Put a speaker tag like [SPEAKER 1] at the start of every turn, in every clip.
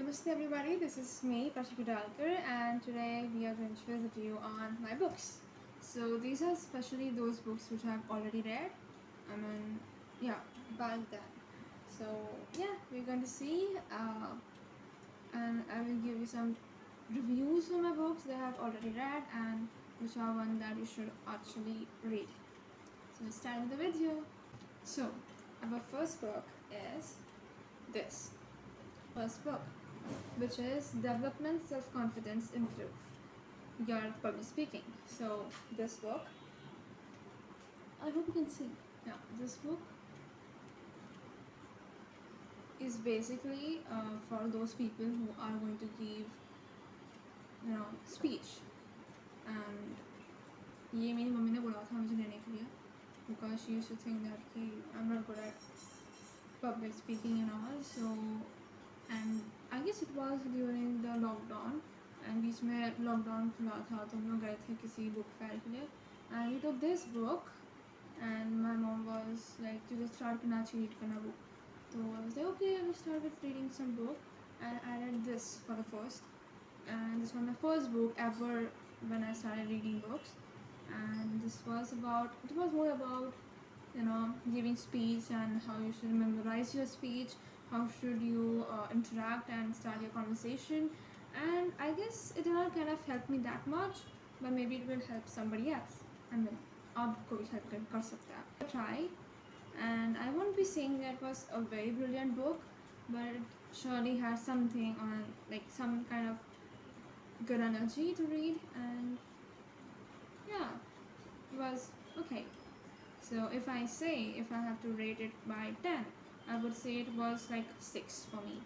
[SPEAKER 1] Namaste everybody, this is me, Prashik Udalkar, and today we are going to share a review on my books. So these are especially those books which I've already read. About that. So we're going to see, and I will give you some reviews for my books that I've already read and which are one that you should actually read. So let's start with the video. So our first book is this. First book, which is Development Self-Confidence Improve Your Public Speaking. So this book, I hope you can see. Yeah, this book is basically for those people who are going to give, speech. And ये मेरी mummy ने बोला था मुझे लेने के लिए because she used to think that I'm not good at public speaking and all. So and I guess it was during the lockdown and बीच में lockdown खुला था तो हम लोग गए थे किसी book fair के लिए and we took this book and my mom was like to just start करना चाहिए read करना book. So I was like okay, I will start with reading some book and I read this for the first, and this was my first book ever when I started reading books. And it was more about giving speech and how you should memorize your speech, how should you interact and start your conversation. And I guess it did not kind of help me that much, but maybe it will help somebody else. I mean, आपको भी help कर सकता है. Try, and I won't be saying that it was a very brilliant book, but it surely had something on, like some kind of good energy to read, and yeah, it was okay. So if I have to rate it by 10, I would say it was like 6 for me.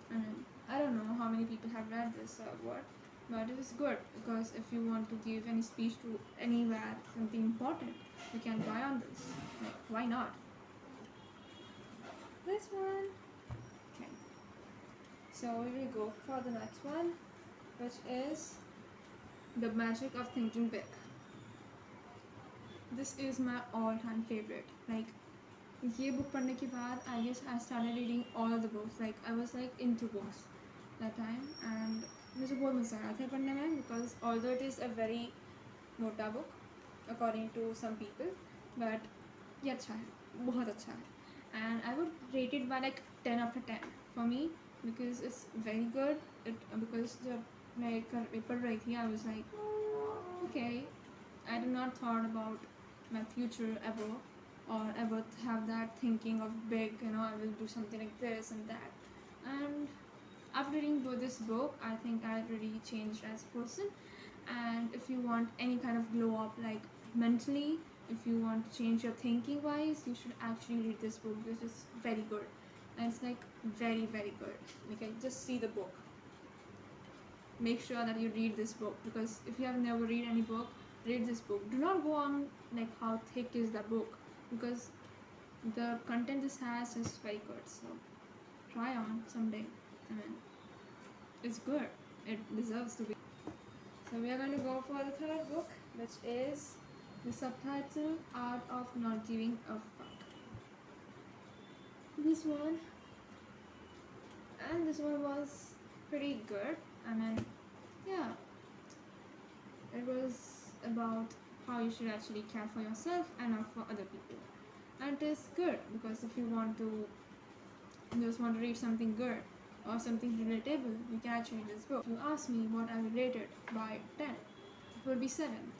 [SPEAKER 1] And I don't know how many people have read this or what, but it is good because if you want to give any speech to anywhere, something important, you can buy on this. Like, why not? This one. Okay. So we will go for the next one, which is The Magic of Thinking Big. This is my all-time favorite. Like, ये book पढ़ने के बाद I guess I started reading all the books. Like I was like into books that time, and मुझे बहुत मज़ा आया था पढ़ने में because although it is a very मोटा book according to some people, but ये अच्छा है, बहुत अच्छा है, and I would rate it by like 10 out of 10 for me because it's very good. Because जब मैं पढ़ रही थी I was like okay, I did not thought about my future ever, or ever have that thinking of big, I will do something like this and that. And after reading this book, I think I really changed as a person. And if you want any kind of glow up, like mentally, if you want to change your thinking wise, you should actually read this book because it's very good. And it's like very, very good. Like, just see the book. Make sure that you read this book, because if you have never read any book, read this book. Do not go on like how thick is the book, because the content this has is very good. So try on someday. I mean, it's good. It deserves to be. So we are going to go for the third book, which is the subtitle Art of Not Giving a Fuck. This one was pretty good. I mean, yeah, it was about how you should actually care for yourself and not for other people. And it is good because if you just want to read something good or something relatable, you can actually read this book. If you ask me what I would rate it by 10, it would be 7.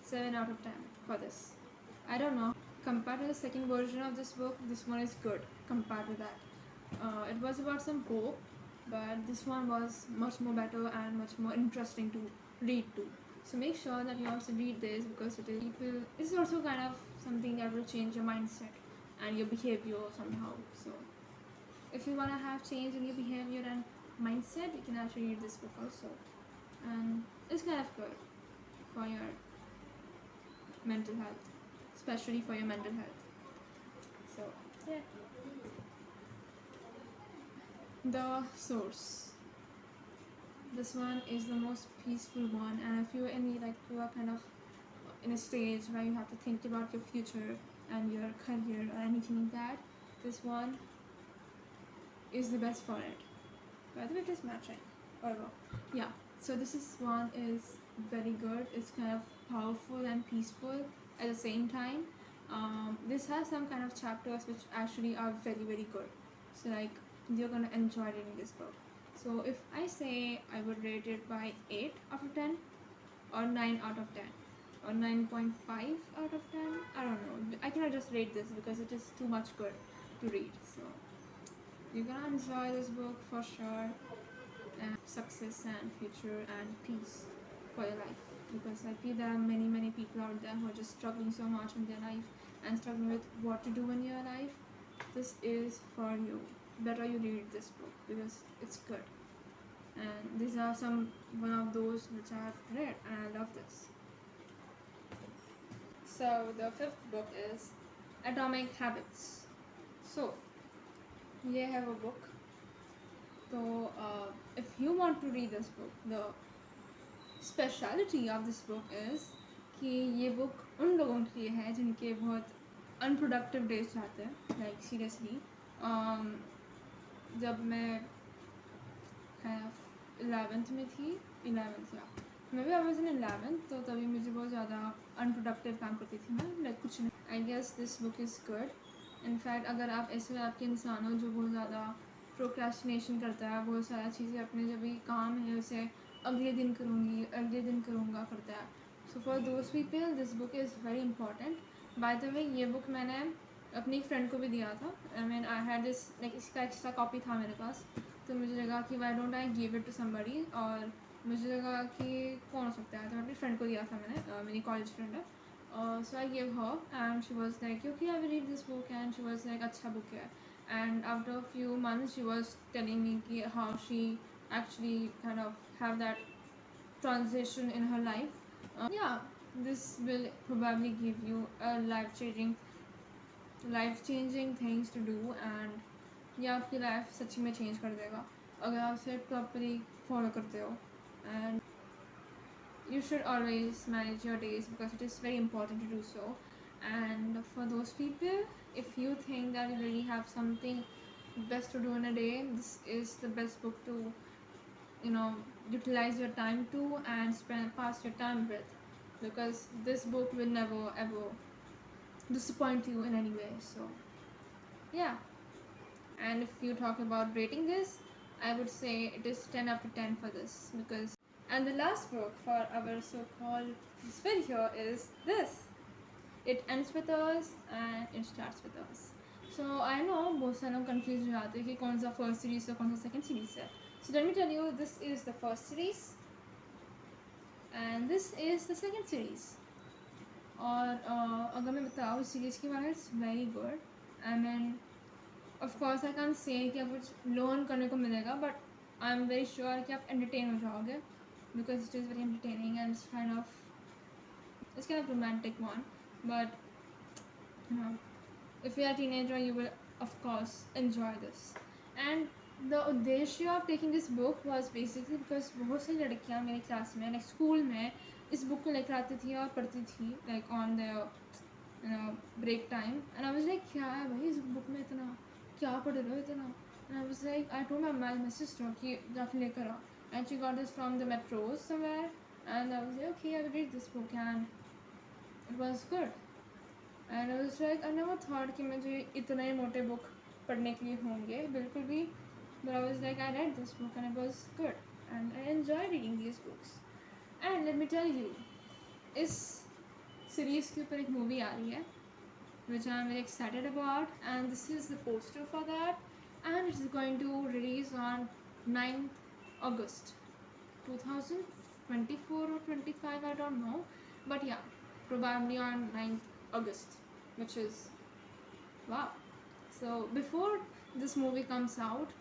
[SPEAKER 1] 7 out of 10 for this. I don't know. Compared to the second version of this book, this one is good compared to that. It was about some hope, but this one was much more better and much more interesting to read too. So make sure that you also read this because it's also kind of something that will change your mindset and your behavior somehow. So if you want to have change in your behavior and mindset, you can actually read this book also. And it's kind of good for your mental health, especially for your mental health. So yeah. The Source. This one is the most peaceful one, and if you're you are kind of in a stage where you have to think about your future and your career or anything like that, this one is the best for it. By the way, it is matching. Whatever. Yeah. So this is one is very good. It's kind of powerful and peaceful at the same time. This has some kind of chapters which actually are very very good. So like you're gonna enjoy reading this book. So if I say I would rate it by 8 out of 10 or 9 out of 10 or 9.5 out of 10, I don't know. I cannot just rate this because it is too much good to read. So you're gonna enjoy this book for sure, and success and future and peace for your life, because I feel there are many people out there who are just struggling so much in their life and struggling with what to do in your life. This is for you. Better you read this book because it's good, and these are one of those which I have read and I love this. So the fifth book is Atomic Habits. So ये है वो book. So if you want to read this book, the speciality of this book is कि ये book उन लोगों के लिए है जिनके बहुत unproductive days जाते हैं. Like seriously, जब मैं 11th में थी, 11th या मैं भी I was in 11th, तो तभी मुझे बहुत ज़्यादा unproductive काम करती थी मैं, like कुछ नहीं. I guess this book is good. In fact अगर आप ऐसे टाइप के इंसान हो जो बहुत ज़्यादा प्रोक्रेस्टिनेशन करता है, बहुत सारा चीज़ें अपने जो भी काम है उसे अगले दिन करूँगी, अगले दिन करूँगा करता है. So for those people this book is very important. By the way ये बुक मैंने अपनी फ्रेंड को भी दिया था. I mean I had this like इसका एक्स्ट्रा कॉपी था मेरे पास, तो मुझे लगा कि why don't I give it to somebody, और मुझे लगा कि कौन हो सकता है, तो मैं अपनी फ्रेंड को दिया था मैंने, मेरी कॉलेज फ्रेंड है. So I gave her and she was like, okay, I will read this book, and she was like, अच्छा book है. And after a few months she was telling me कि how she actually kind of have that transition in her life. Yeah, this will probably give you a life changing things to do, and ये आपकी life सच्ची में change कर देगा अगर आप उसे properly follow करते हो. And you should always manage your days because it is very important to do so. And for those people, if you think that you really have something best to do in a day, this is the best book to utilize your time to and pass your time with, because this book will never ever disappoint you in any way. So yeah. And if you talk about rating this, I would say it is 10 out of 10 for this, because and the last book for our so-called this video is this. It ends with us and it starts with us. So I know बहुत सारे लोग confused हो जाते हैं कि कौन सा first series है कौन सा second series है. So let me tell you, this is the first series and this is the second series. और अगर मैं बताऊँ सीरीज़ के बारे में, it's very good. I mean, of course I can't say कि आपको कुछ learn करने को मिलेगा, but I am very sure कि आप entertain हो जाओगे, because it is very entertaining and it's kind of romantic one. But if you are a teenager, you will of course enjoy this. And the उद्देश्य of taking this book was basically because बहुत सारी लड़कियाँ मेरे class में like school में इस book को लेकर आती थी और पढ़ती थी like on the break time. And I was like, क्या है भाई इस बुक में इतना, क्या पढ़ रहे हो इतना. And I was like, I told my sister कि जाके लेकर आओ. And she got this from the metros somewhere, and I was like, okay, I will read this book, and it was good. And I was like, I never thought कि मुझे इतना ही मोटे book पढ़ने के लिए होंगे बिल्कुल भी, but I was like, I read this book and it was good, and I enjoy reading these books. And let me tell you, इस series के ऊपर एक movie आ रही है which I am very excited about, and this is the poster for that, and it is going to release on 9th August 2024 or 25, I don't know, but yeah, probably on 9th August, which is wow. So before this movie comes out,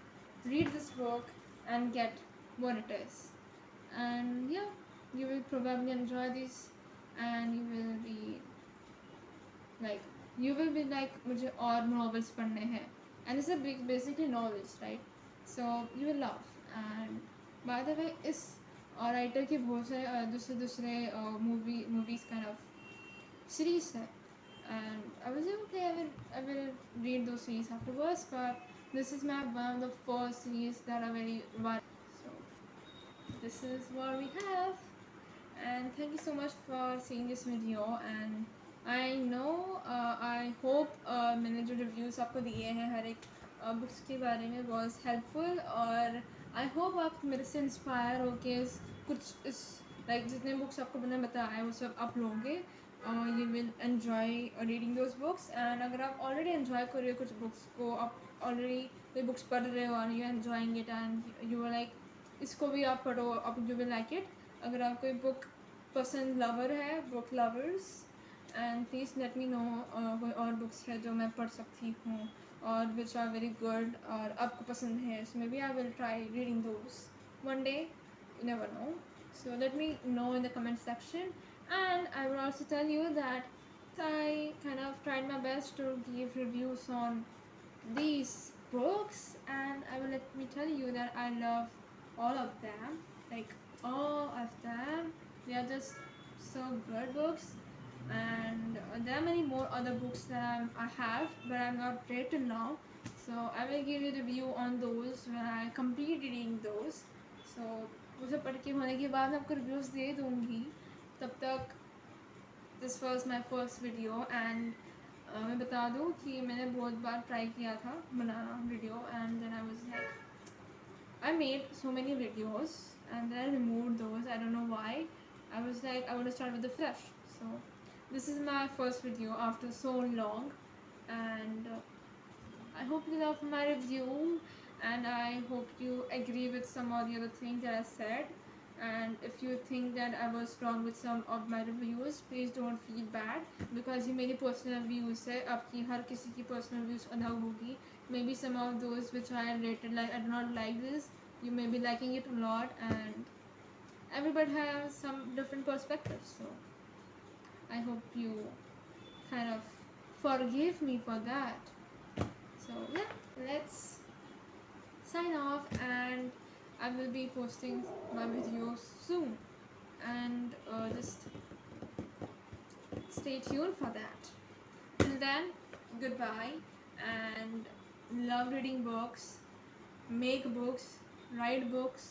[SPEAKER 1] read this book and get what it is, and yeah, you will probably enjoy this, and you will be like मुझे और novels पढ़ने हैं, and it's a basically novels, right? So you will love. And by the way, इस writer के बहुत सारे दूसरे movies kind of series है, and I was like, okay, I will read those series afterwards. But this is my one of the first series that are very viral. So this is what we have, and thank you so much for seeing this video. And I know I hope मैंने जो reviews आपको दिए हैं हर एक books के बारे में was helpful, और I hope आप मेरे से inspire होके कुछ इस like जितने books आपको मैंने बताया है वो सब आप लोगे, you will enjoy reading those books. and अगर आप already enjoy कर रहे हो कुछ books को, आप already कोई books पढ़ रहे हो and you are enjoying it and you are like इसको भी आप पढ़ो, आप you will like it. अगर आप कोई book पसंद लवर है, book lovers, and please let me know कोई और बुक्स है जो मैं पढ़ सकती हूँ और विच आर वेरी गुड और आपको पसंद है, so maybe I will try reading those one day, you never know. So let me know in the comment section, and I will also tell you that I kind of tried my best to give reviews on these books, and I will let me tell you that I love all of them, like all of them. They are just so good books, and there are many more other books that I have, but I'm not read till now. So I will give you the review on those when I complete reading those. So उसे पढ़ के होने के बाद आपको reviews दे दूँगी. तब तक this was my first video, and मैं बता दूँ कि मैंने बहुत बार ट्राई किया था बनाना video, and then I was like I made so many videos and then I removed those. I don't know why. I was like, I want to start with the fresh. So this is my first video after so long, and I hope you love my review, and I hope you agree with some of the other things that I said. And if you think that I was wrong with some of my reviews, please don't feel bad, because ये मेरी personal views है. आपकी हर किसी की personal views अलग होगी. Maybe some of those which I rated like I do not like this, you may be liking it a lot, and everybody has some different perspectives. So I hope you kind of forgive me for that. So yeah, let's sign off, and I will be posting my videos soon, and just stay tuned for that. Till then, goodbye, and love reading books, make books, write books,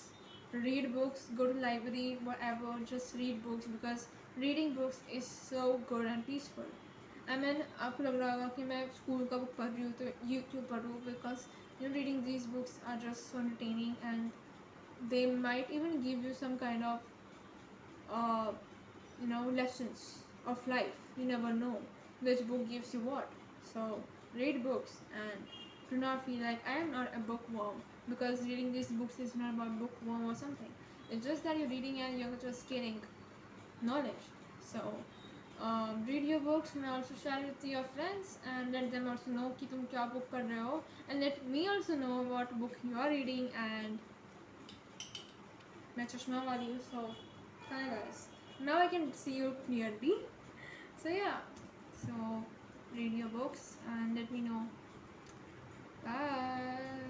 [SPEAKER 1] read books, go to library, whatever, just read books, because reading books is so good and peaceful. I mean, आपको लग रहा होगा कि मैं school का book पढ़ रही हूँ तो ये क्यों पढ़ूँ, because reading these books are just so entertaining, and they might even give you some kind of lessons of life. You never know which book gives you what. So read books, and do not feel like I am not a bookworm, because reading these books is not about bookworm or something. It's just that you're reading and you're just getting knowledge. So read your books, and also share it with your friends, and let them also know कि तुम क्या book पढ़ रहे हो, and let me also know what book you are reading. And मैं चश्मा वाली हूँ, so hi guys, now I can see you clearly. So yeah, so read your books and let me know. Bye.